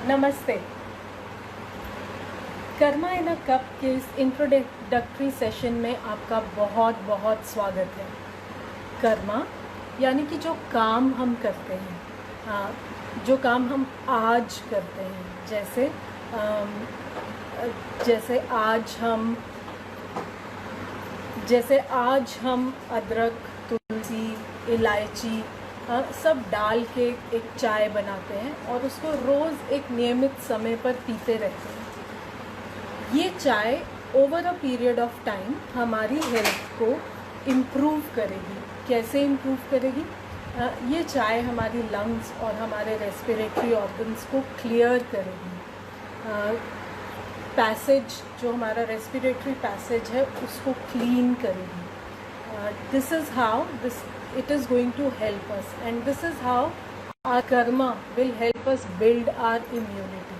नमस्ते। कर्मा इन a cup के इस इंट्रोडक्टरी सेशन में आपका बहुत बहुत स्वागत है। कर्मा यानी कि जो काम हम करते हैं, जो काम हम आज करते हैं, जैसे आज हम अदरक, तुलसी, इलायची सब डाल के एक चाय बनाते हैं और उसको रोज़ एक नियमित समय पर पीते रहते हैं। ये चाय over a period of time हमारी हेल्थ को इम्प्रूव करेगी। कैसे इम्प्रूव करेगी? ये चाय हमारी लंग्स और हमारे रेस्पिरेटरी ऑर्गन्स को क्लियर करेगी। पैसेज, जो हमारा रेस्पिरेटरी पैसेज है, उसको क्लीन करेगी। This is how it is going to help us, and this is how our karma will help us build our immunity.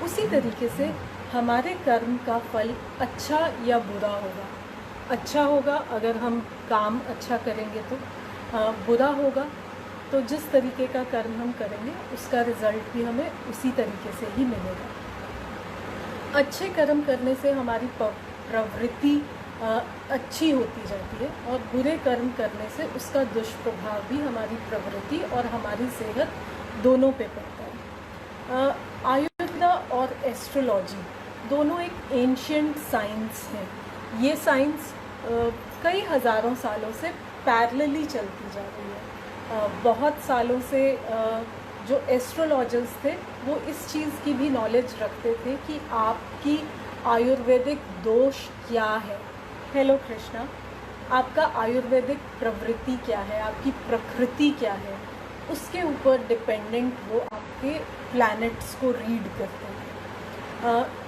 उसी तरीके से हमारे कर्म का फल अच्छा या बुरा होगा। अच्छा होगा अगर हम काम अच्छा करेंगे तो, बुरा होगा तो जिस तरीके का कर्म हम करेंगे उसका रिज़ल्ट भी हमें उसी तरीके से ही मिलेगा। अच्छे कर्म करने से हमारी प्रवृत्ति अच्छी होती जाती है और बुरे कर्म करने से उसका दुष्प्रभाव भी हमारी प्रवृत्ति और हमारी सेहत दोनों पे पड़ता है। आयुर्वेदा और एस्ट्रोलॉजी दोनों एक एंशिएंट साइंस हैं। ये साइंस कई हज़ारों सालों से पैरेलली चलती जा रही है। बहुत सालों से जो एस्ट्रोलॉजर्स थे वो इस चीज़ की भी नॉलेज रखते थे कि आपकी आयुर्वेदिक दोष क्या है। हेलो कृष्णा, आपका आयुर्वेदिक प्रवृत्ति क्या है, आपकी प्रकृति क्या है, उसके ऊपर डिपेंडेंट वो आपके प्लैनेट्स को रीड करते हैं।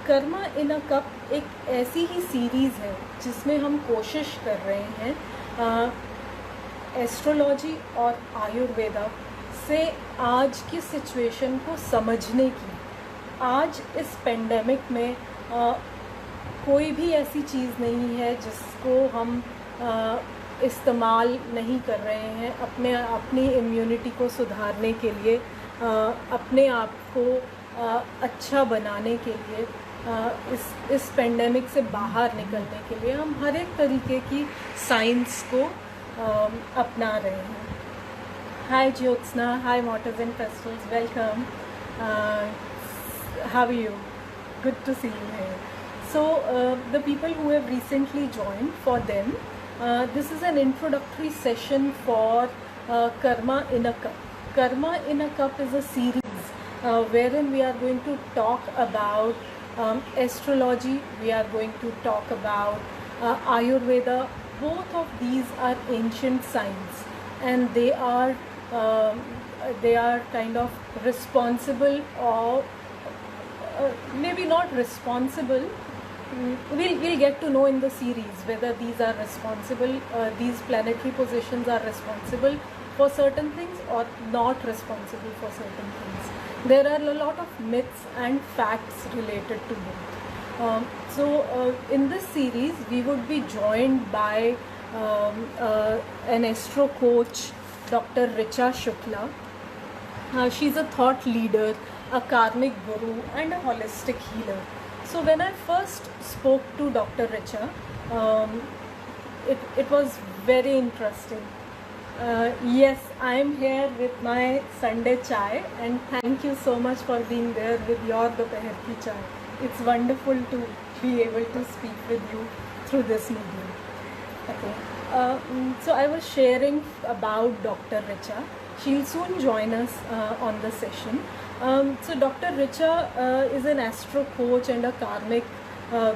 कर्मा इन अ कप एक ऐसी ही सीरीज़ है जिसमें हम कोशिश कर रहे हैं एस्ट्रोलॉजी और आयुर्वेदा से आज की सिचुएशन को समझने की। आज इस पेंडेमिक में कोई भी ऐसी चीज़ नहीं है जिसको हम इस्तेमाल नहीं कर रहे हैं अपनी इम्यूनिटी को सुधारने के लिए, अपने आप को अच्छा बनाने के लिए, इस पेंडेमिक से बाहर निकलने के लिए हम हर एक तरीके की साइंस को अपना रहे हैं। Hi Jyotsna, hi motors and festivals, welcome. How are you? Good to see you here. So the people who have recently joined, for them this is an introductory session for Karma in a Cup. Karma in a Cup is a series wherein we are going to talk about astrology, we are going to talk about Ayurveda. Both of these are ancient science and they are kind of responsible, or maybe not responsible. We'll get to know in the series whether these are responsible, these planetary positions are responsible for certain things or not responsible for certain things. There are a lot of myths and facts related to both. So in this series we would be joined by an astro coach, Dr. Richa Shukla. She's a thought leader, a karmic guru and a holistic healer. So when I first spoke to Dr. Richa, it was very interesting. Yes, I am here with my Sunday chai, and thank you so much for being there with your Dopahar ki chai. It's wonderful to be able to speak with you through this medium. Okay. So I was sharing about Dr. Richa. She'll soon join us on the session. So Dr. Richa is an astro coach and a karmic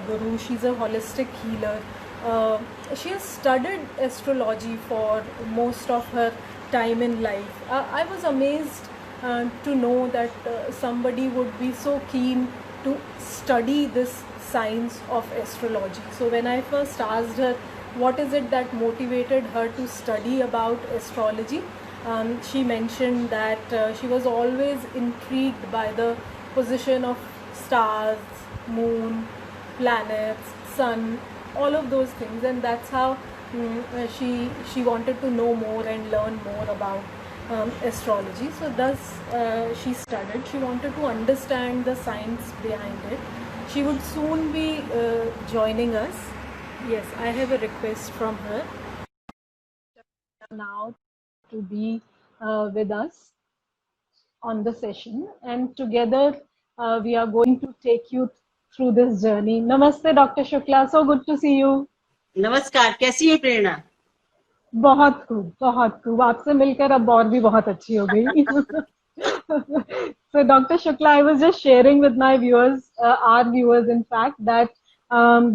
guru. She's a holistic healer. She has studied astrology for most of her time in life. I was amazed to know that somebody would be so keen to study this science of astrology. So when I first asked her what is it that motivated her to study about astrology, she mentioned that she was always intrigued by the position of stars, moon, planets, sun, all of those things, and that's how she wanted to know more and learn more about astrology. So thus she studied. She wanted to understand the science behind it. She would soon be joining us. Yes, I have a request from her now to be with us on the session, and together we are going to take you through this journey. Namaste, Dr. Shukla. So good to see you. नमस्कार, कैसी है प्रेरणा? बहुत खूब, बहुत खूब. आपसे मिलकर अब और भी बहुत अच्छी हो गई. So, Dr. Shukla, I was just sharing with my viewers, our viewers, in fact, that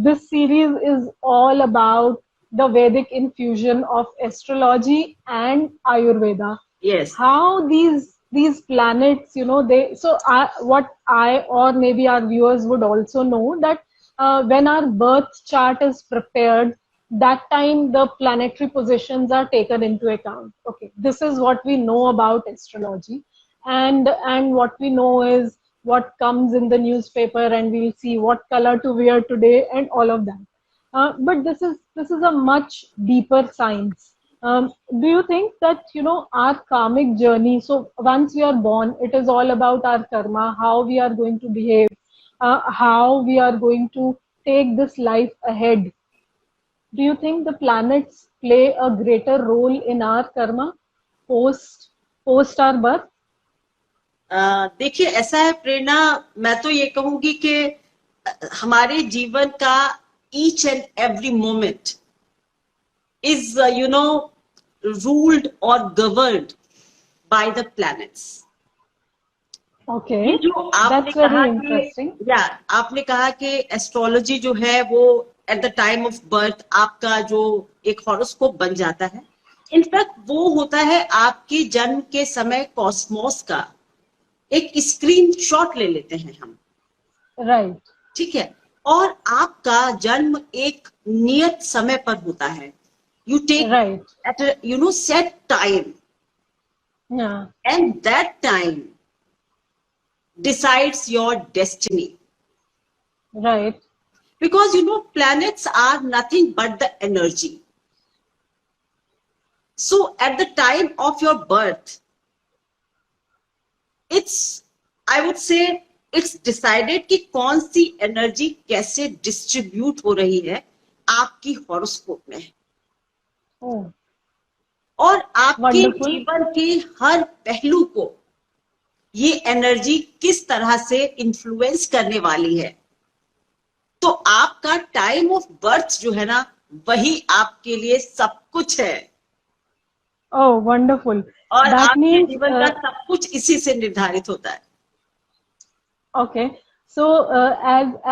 this series is all about the Vedic infusion of astrology and Ayurveda. Yes. How these planets, you know, they. So, what I or maybe our viewers would also know that when our birth chart is prepared, that time the planetary positions are taken into account. Okay, this is what we know about astrology, and what we know is what comes in the newspaper, and we'll see what color to wear today and all of that. But this is a much deeper science. Do you think that, you know, our karmic journey, so once we are born, it is all about our karma, how we are going to behave, how we are going to take this life ahead? Do you think the planets play a greater role in our karma post our birth? देखिए, ऐसा है प्रेरणा, मैं तो ये कहूंगी कि हमारे जीवन का each and every moment is ruled or governed by the planets. Okay, ये जो आपने that's very कहा interesting. कि आपने कहा कि एस्ट्रोलॉजी जो है वो at the time of birth आपका जो एक हॉरोस्कोप बन जाता है, इनफैक्ट वो होता है आपके जन्म के समय कॉस्मोस का एक स्क्रीन शॉट ले लेते हैं हम. राइट. ठीक है. और आपका जन्म एक नियत समय पर होता है. You take at set time, and that time decides your destiny. Right. Because planets are nothing but the energy. So at the time of your birth, I would say it's decided कि कौन सी energy कैसे distribute हो रही है आपकी horoscope में. और आपके जीवन के हर पहलू को ये एनर्जी किस तरह से इन्फ्लुएंस करने वाली है. तो आपका टाइम ऑफ बर्थ जो है ना, वही आपके लिए सब कुछ है. ओह, वंडरफुल. और आपके जीवन का सब कुछ इसी से निर्धारित होता है. Okay, so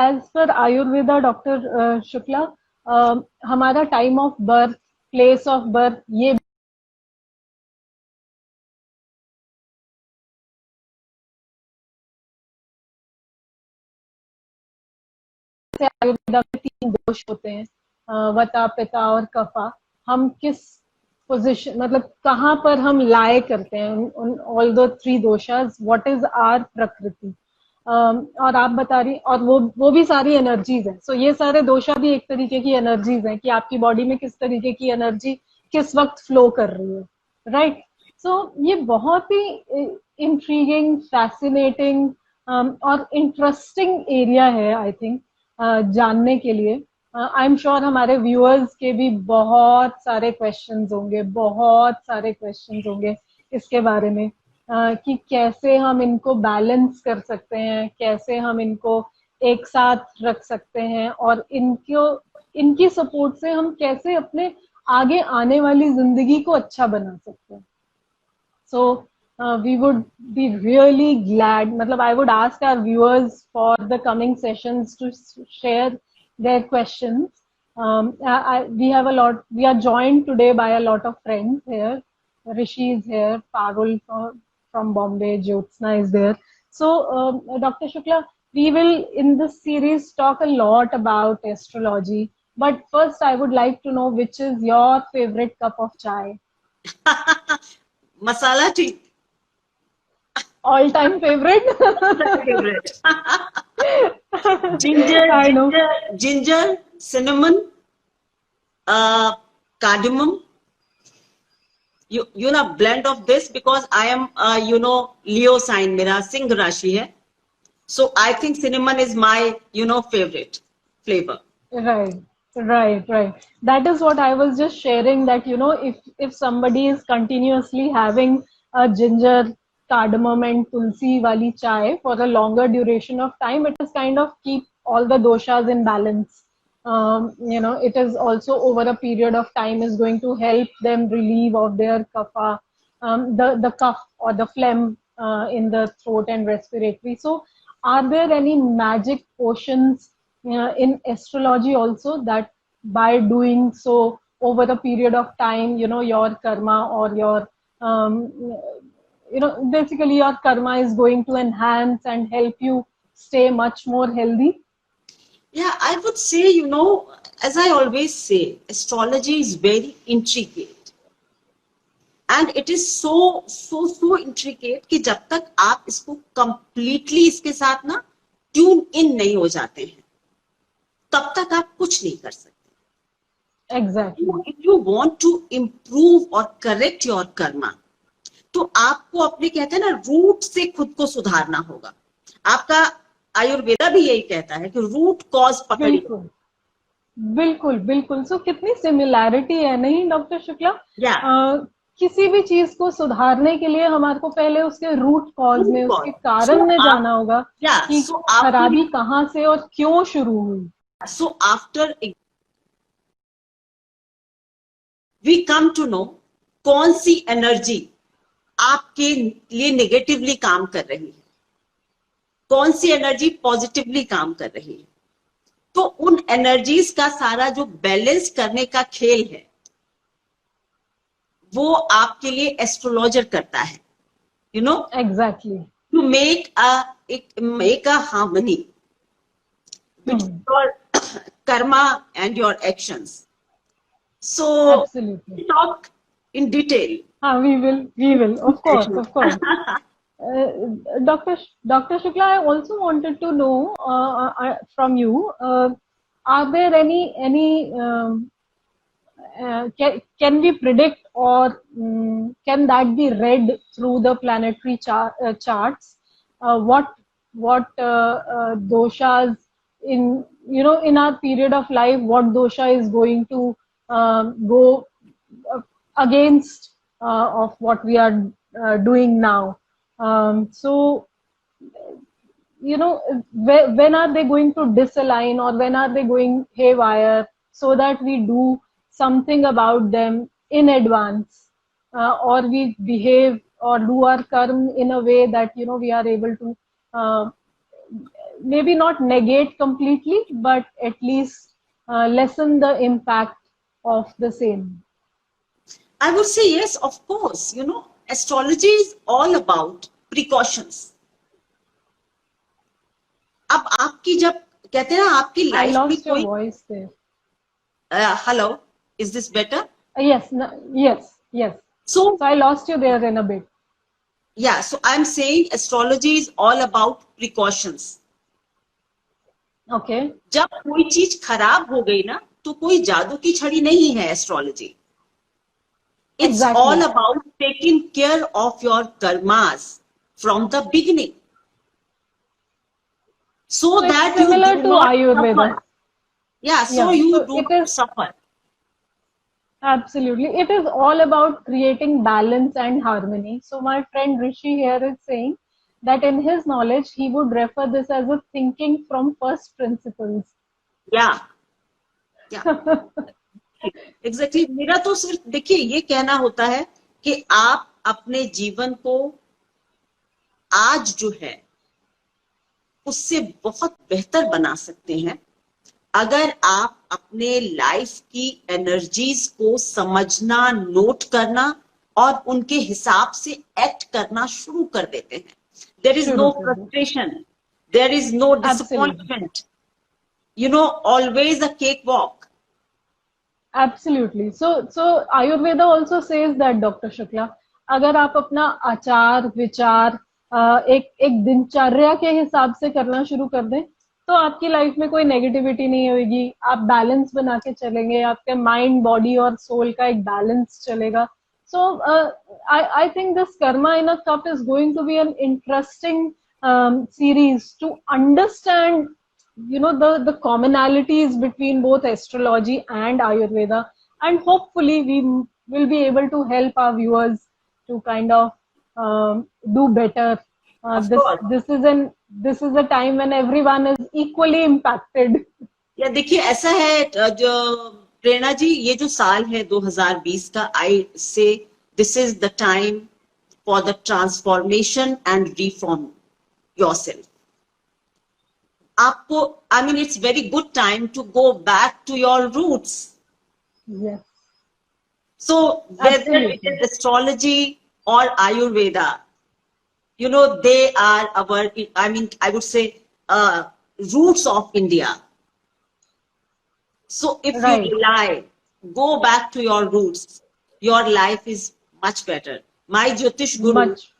as per Ayurveda, doctor Shukla, हमारा time of birth, place of birth, ये आयुर्वेदा में 3 दोष होते हैं, वता, पिता और कफा. हम किस पोजीशन, मतलब कहाँ पर हम लाए करते हैं all the 3 doshas, what is our prakriti. और आप बता रही, और वो भी सारी एनर्जीज है. सो ये सारे दोषा भी एक तरीके की एनर्जीज हैं कि आपकी बॉडी में किस तरीके की एनर्जी किस वक्त फ्लो कर रही है. राइट. सो ये बहुत ही इंट्रीगिंग, फैसिनेटिंग और इंटरेस्टिंग एरिया है, आई थिंक, जानने के लिए. आई एम श्योर हमारे व्यूअर्स के भी बहुत सारे क्वेश्चंस होंगे इसके बारे में, कि कैसे हम इनको बैलेंस कर सकते हैं, कैसे हम इनको एक साथ रख सकते हैं, और इनकी सपोर्ट से हम कैसे अपने आगे आने वाली जिंदगी को अच्छा बना सकते हैं. सो we would be really glad, matlab I would ask our viewers for the coming sessions to share their questions. We are joined today by a lot of friends here. Rishi is here, Parul from Bombay, Jyotsna is there. So Dr. Shukla, we will in this series talk a lot about astrology, but first I would like to know which is your favorite cup of chai. Masala tea. All-time favorite. ginger, cinnamon, cardamom, you know blend of this, because I am you know Leo sign, मेरा सिंह राशि है. So I think cinnamon is my favorite flavor. Right, right. That is what I was just sharing, that if somebody is continuously having a ginger, cardamom and tulsi wali chai for a longer duration of time, it is kind of keep all the doshas in balance. It is also over a period of time is going to help them relieve of their kapha, the cough or the phlegm in the throat and respiratory. So, are there any magic potions in astrology also, that by doing so over a period of time, your karma or your basically your karma is going to enhance and help you stay much more healthy? Yeah, I would say, as I always say, astrology is very intricate. And it is so intricate कि जब तक आप इसको completely इसके साथ ना tune in नहीं हो जाते हैं, तब तक आप कुछ नहीं कर सकते. Exactly. If you want to improve or correct your karma, तो आपको अपने कहते हैं ना रूट से खुद को सुधारना होगा. आपका आयुर्वेदा भी यही कहता है कि रूट कॉज पकड़ी. बिल्कुल बिल्कुल बिल्कुल. सो कितनी सिमिलैरिटी है, नहीं डॉक्टर शुक्ला? किसी भी चीज को सुधारने के लिए हमारे को पहले उसके रूट कॉज में, उसके कारण में जाना होगा कि खराबी कहाँ से और क्यों शुरू हुई. So after we come to know कौन सी एनर्जी आपके लिए नेगेटिवली काम कर रही है, कौन सी एनर्जी पॉजिटिवली काम कर रही है. तो उन एनर्जीज का सारा जो बैलेंस करने का खेल है, वो आपके लिए एस्ट्रोलॉजर करता है. Exactly to make a harmony between your karma and your actions. So absolutely talk in detail. We will, of course. Dr. Shukla, I also wanted to know from you, are there any can we predict, or can that be read through the planetary charts? What doshas in our period of life, what dosha is going to go against of what we are doing now. So, when are they going to disalign, or when are they going haywire, so that we do something about them in advance, or we behave or do our karma in a way that we are able to maybe not negate completely, but at least lessen the impact of the same. I would say yes, of course. Astrology is all about precautions. अब आपकी जब कहते हैं ना आपकी life में कोई voice there. Hello, is this better? Yes. So I lost you there in a bit. Yeah, so I'm saying astrology is all about precautions. Okay. जब कोई चीज खराब हो गई ना, तो कोई जादू की छड़ी नहीं है astrology. It's all about taking care of your karmas from the beginning, so that you do not suffer. Yeah, so you do not suffer. Absolutely. It is all about creating balance and harmony. So my friend Rishi here is saying that in his knowledge, he would refer this as a thinking from first principles. Yeah. Exactly. मेरा तो सिर्फ देखिए ये कहना होता है कि आप अपने जीवन को आज जो है उससे बहुत बेहतर बना सकते हैं अगर आप अपने लाइफ की एनर्जीज को समझना, नोट करना और उनके हिसाब से एक्ट करना शुरू कर देते हैं. There is no frustration, there is no disappointment. Always a cakewalk. Absolutely. So Ayurveda also says that, Dr. Shukla, अगर आप अपना आचार विचार एक दिनचर्या के हिसाब से करना शुरू कर दें, तो आपकी लाइफ में कोई नेगेटिविटी नहीं होगी. आप बैलेंस बना के चलेंगे, आपके माइंड, बॉडी और सोल का एक बैलेंस चलेगा, So I think this Karma in a Cup is going to be an interesting series to understand, you know, the commonalities between both astrology and Ayurveda, and hopefully we will be able to help our viewers to kind of do better. Of course. This is a time when everyone is equally impacted. या देखिए ऐसा है जो प्रेरणा जी, ये जो साल है 2020 का, I say this is the time for the transformation and reform yourself. आपको, I mean, it's very good time to go back to your roots. Yes. So whether it Absolutely. is astrology or Ayurveda, you know, they are our, I mean, I would say, roots of India. So if Right. you rely, go back to your roots, your life is much better. My Jyotish Guru, Much.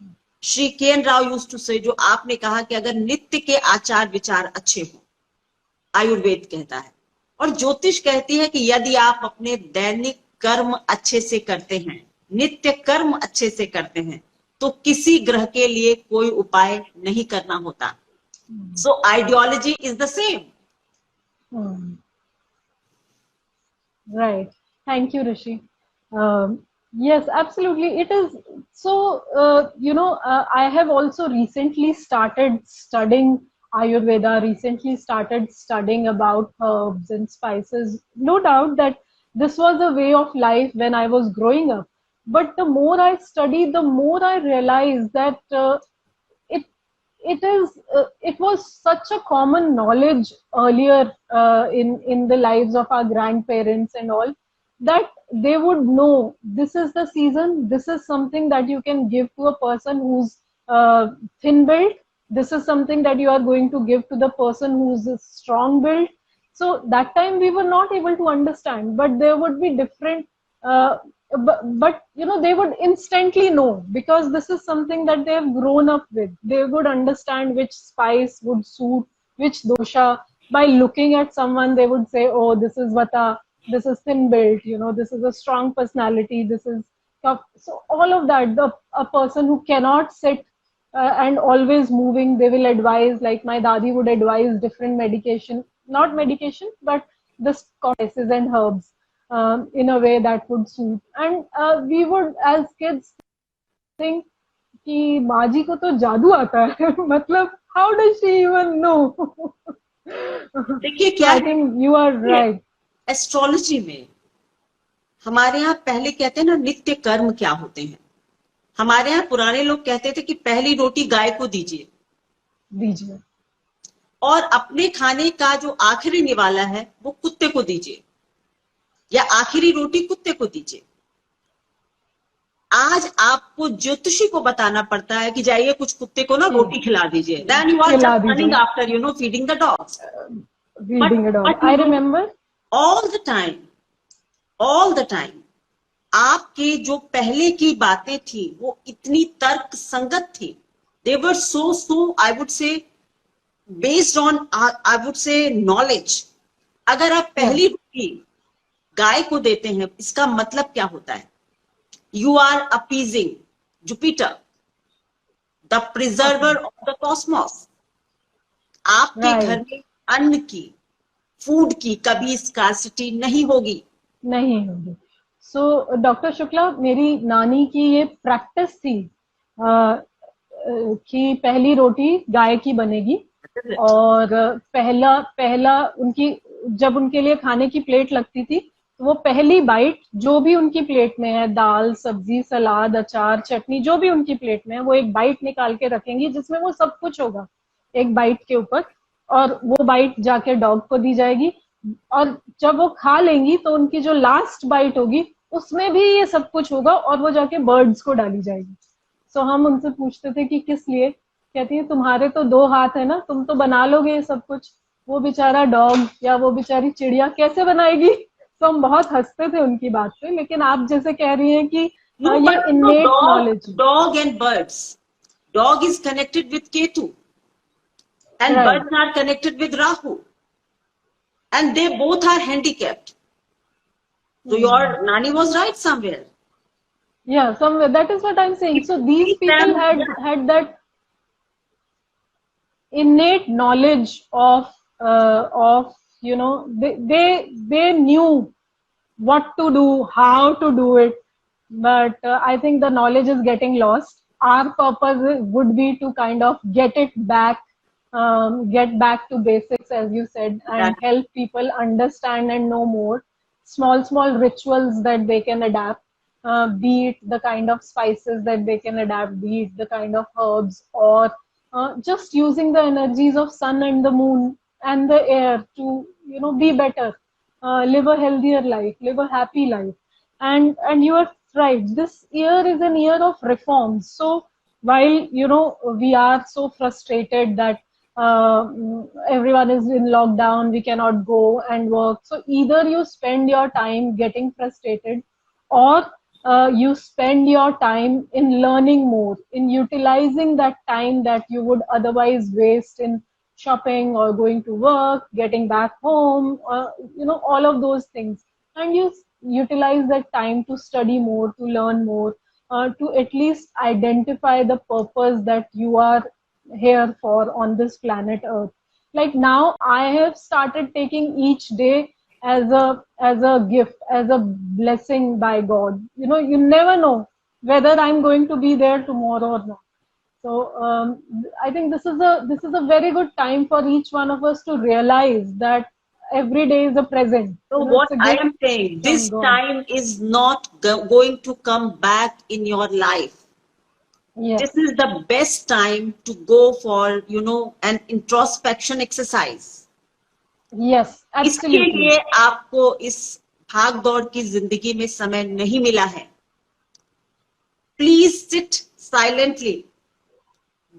Shri Ken Rao used to say, जो आपने कहा कि अगर नित्य के आचार विचार अच्छे हो, आयुर्वेद कहता है, और ज्योतिष कहती है कि यदि आप अपने दैनिक कर्म अच्छे से करते हैं, नित्य कर्म अच्छे से करते हैं, तो किसी ग्रह के लिए कोई उपाय नहीं करना होता. So ideology is the same. Hmm. Right. Thank you, Rishi. Yes, absolutely. It is so, you know, I have also recently started studying Ayurveda, recently started studying about herbs and spices. No doubt that this was a way of life when I was growing up. But the more I study, the more I realize that it it was such a common knowledge earlier in the lives of our grandparents and all, that they would know this is the season, this is something that you can give to a person who's thin built, this is something that you are going to give to the person who's strong built. So that time we were not able to understand, but there would be different but you know, they would instantly know because this is something that they have grown up with. They would understand which spice would suit which dosha. By looking at someone, they would say, oh, this is vata, this is thin built, you know, this is a strong personality, this is tough. So all of that, a person who cannot sit and always moving, they will advise, like my dadi would advise different medication, not medication, but the spices and herbs in a way that would suit. And we would, as kids, think कि माँ जी को तो जादू आता है. मतलब how does she even know? देखिए क्या I think you are right. Astrology में हमारे यहाँ पहले कहते हैं ना, नित्य कर्म क्या होते हैं. हमारे यहाँ पुराने लोग कहते थे कि पहली रोटी गाय को दीजिए और अपने खाने का जो आखिरी निवाला है वो कुत्ते को दीजिए, या आखिरी रोटी कुत्ते को दीजिए. आज आपको ज्योतिषी को बताना पड़ता है कि जाइए कुछ कुत्ते को ना रोटी खिला दीजिए. Then you are just running after, you know, feeding the dogs. Feeding a dog. I remember all the time आपके जो पहले की बातें थी वो इतनी तर्क संगत थी. They were so I would say based on I would say knowledge. अगर आप पहली रोटी गाय को देते हैं, इसका मतलब क्या होता है? You are appeasing Jupiter, the preserver of the cosmos. आपके घर में अन्न की, फूड की कभी स्कार्सिटी नहीं होगी. सो डॉक्टर शुक्ला, मेरी नानी की ये प्रैक्टिस थी कि पहली रोटी गाय की बनेगी और पहला उनकी, जब उनके लिए खाने की प्लेट लगती थी तो वो पहली बाइट जो भी उनकी प्लेट में है, दाल, सब्जी, सलाद, अचार, चटनी, जो भी उनकी प्लेट में है, वो एक बाइट निकाल के रखेंगी जिसमें वो सब कुछ होगा एक बाइट के ऊपर, और वो बाइट जाके डॉग को दी जाएगी. और जब वो खा लेंगी तो उनकी जो लास्ट बाइट होगी उसमें भी ये सब कुछ होगा और वो जाके बर्ड्स को डाली जाएगी. सो हम उनसे पूछते थे कि किस लिए. कहती है तुम्हारे तो 2 हाथ है ना, तुम तो बना लोगे ये सब कुछ, वो बेचारा डॉग या वो बेचारी चिड़िया कैसे बनाएगी. तो हम बहुत हंसते थे उनकी बात पे. लेकिन आप जैसे कह रही हैं कि ये इनेट knowledge. Dog and birds, dog is connected with Ketu and birds are connected with Rahu, and they both are handicapped. So your Nani was right somewhere. Yeah, somewhere. That is what I'm saying. So these Teach people them, had that innate knowledge of they knew what to do, how to do it. But I think the knowledge is getting lost. Our purpose would be to kind of get back to basics, as you said, yeah, and help people understand and know more. Small rituals that they can adapt, be it the kind of spices that they can adapt, be it the kind of herbs, or just using the energies of sun and the moon and the air to be better, live a healthier life, live a happy life. And you are right, this year is an year of reforms. So while we are so frustrated that everyone is in lockdown, we cannot go and work, so either you spend your time getting frustrated, or you spend your time in learning more, in utilizing that time that you would otherwise waste in shopping or going to work, getting back home, all of those things. And you utilize that time to study more, to learn more, to at least identify the purpose that you are here for on this planet Earth. Like now, I have started taking each day as a gift, as a blessing by God. You never know whether I'm going to be there tomorrow or not. So I think this is a very good time for each one of us to realize that every day is a present. so It's what a I gift am saying, from this God. time is not going to come back in your life. This Yes, is the best time to go for, an introspection exercise. yes, इसके absolutely. लिए आपको इस भाग दौड़ की जिंदगी में समय नहीं मिला है. Please sit silently,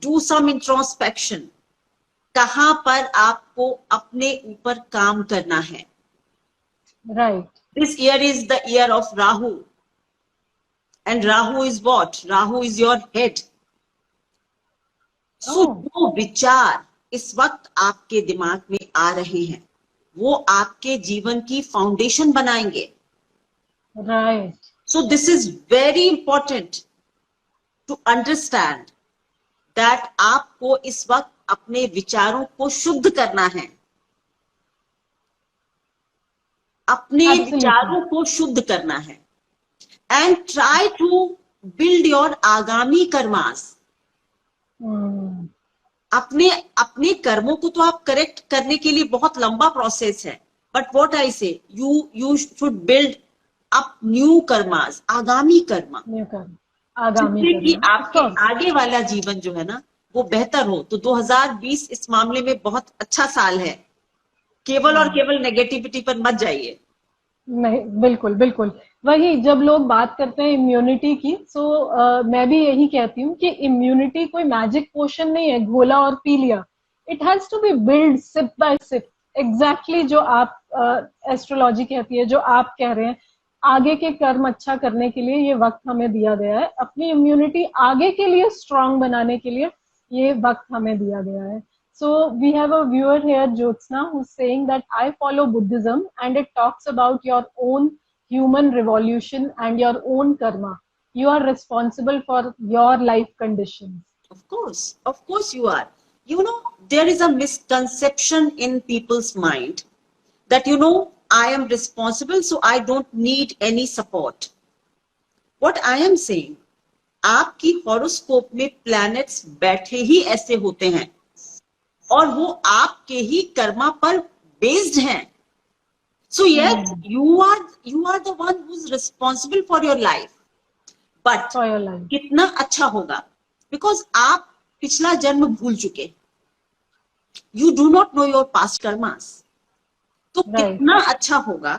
do some introspection. कहां पर आपको अपने ऊपर काम करना है. Right. This year is the year of Rahu. And Rahu is what? Rahu is your head. So Oh, जो विचार इस वक्त आपके दिमाग में आ रहे हैं, वो आपके जीवन की फाउंडेशन बनाएंगे. right. So this is very important to understand that आपको इस वक्त अपने विचारों को शुद्ध करना है. अपने Absolutely. विचारों को शुद्ध करना है. And try to build your आगामी कर्मास. Hmm. अपने अपने कर्मों को तो आप करेक्ट करने के लिए बहुत लंबा प्रोसेस है. बट व्हाट आई से, you should build up new karmas, आगामी कर्मा, New karma. Agami जिससे कि karma. Of आपके course. आगे वाला जीवन जो है ना, वो बेहतर हो. तो 2020 इस मामले में बहुत अच्छा साल है. केवल और केवल नेगेटिविटी पर मत जाइए. नहीं, बिल्कुल बिल्कुल. वही जब लोग बात करते हैं इम्यूनिटी की, मैं भी यही कहती हूँ कि इम्यूनिटी कोई मैजिक पोशन नहीं है, घोला और पी लिया. It has to be build sip by sip. Exactly जो आप एस्ट्रोलॉजी कहती है, जो आप कह रहे हैं, आगे के कर्म अच्छा करने के लिए ये वक्त हमें दिया गया है, अपनी इम्यूनिटी आगे के लिए स्ट्रांग बनाने के लिए ये वक्त हमें दिया गया है. So we have a viewer here, Jyotsna, who's saying that I follow Buddhism and it talks about your own human revolution and your own karma. You are responsible for your life conditions. Of course you are. There is a misconception in people's mind that, I am responsible, so I don't need any support. What I am saying, आपकी horoscope में planets बैठे ही ऐसे होते हैं और वो आपके ही कर्मा पर बेस्ड हैं. So yes, you are the one who's responsible for your life. But For your life. कितना अच्छा होगा, because आप पिछला जन्म भूल चुके. You do not know your past karmas. तो Right. कितना अच्छा होगा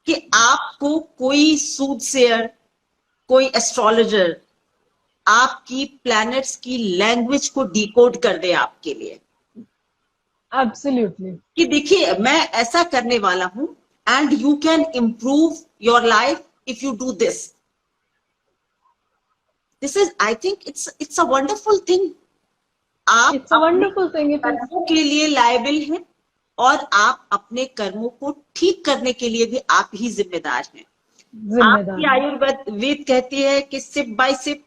कि आपको कोई सूदसेयर, कोई एस्ट्रोलॉजर आपकी प्लैनेट्स की लैंग्वेज को डिकोड कर दे आपके लिए. Absolutely. कि देखिए, मैं ऐसा करने वाला हूं and you can improve your life if you do this. This is, I think it's a wonderful thing. आप It's a wonderful thing. It is. कर्मों के लिए लायबल हैं और आप अपने कर्मों को ठीक करने के लिए भी आप ही जिम्मेदार हैं. आपकी जिम्मेदारी। आयुर्वेद कहती है कि सिप बाय सिप,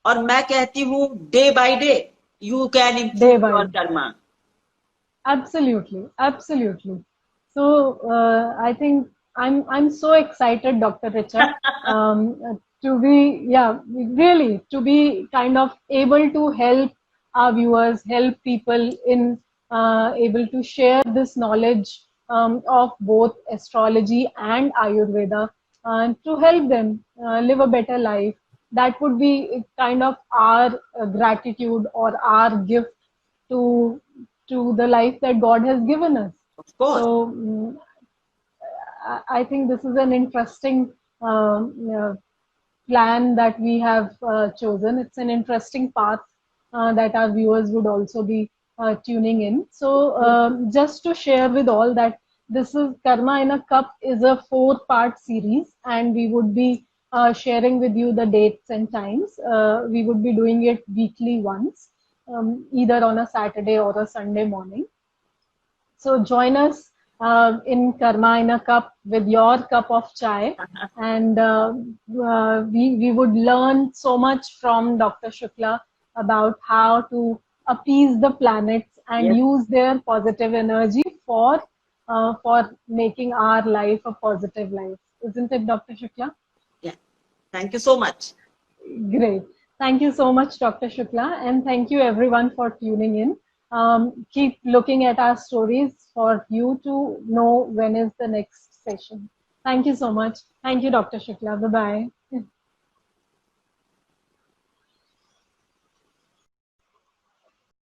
और मैं कहती हूँ day by day you can day improve by your Karma. Absolutely, absolutely. So I think I'm so excited, Dr. Richa, to be really to be kind of able to help our viewers, help people in able to share this knowledge of both astrology and Ayurveda to help them live a better life. That would be kind of our gratitude or our gift to the life that God has given us. Of course. So I think this is an interesting plan that we have chosen. It's an interesting path that our viewers would also be tuning in. So just to share with all that this is Karma in a Cup is a 4-part series, and we would be sharing with you the dates and times. We would be doing it weekly once, either on a Saturday or a Sunday morning. So join us in Karma in a Cup with your cup of chai, and we would learn so much from Dr. Shukla about how to appease the planets and Yes. use their positive energy for making our life a positive life. Isn't it, Dr. Shukla? Yeah. Thank you so much. Great. Thank you so much, Dr. Shukla, and thank you everyone for tuning in. Keep looking at our stories for you to know when is the next session. Thank you so much. Thank you, Dr. Shukla. Bye-bye.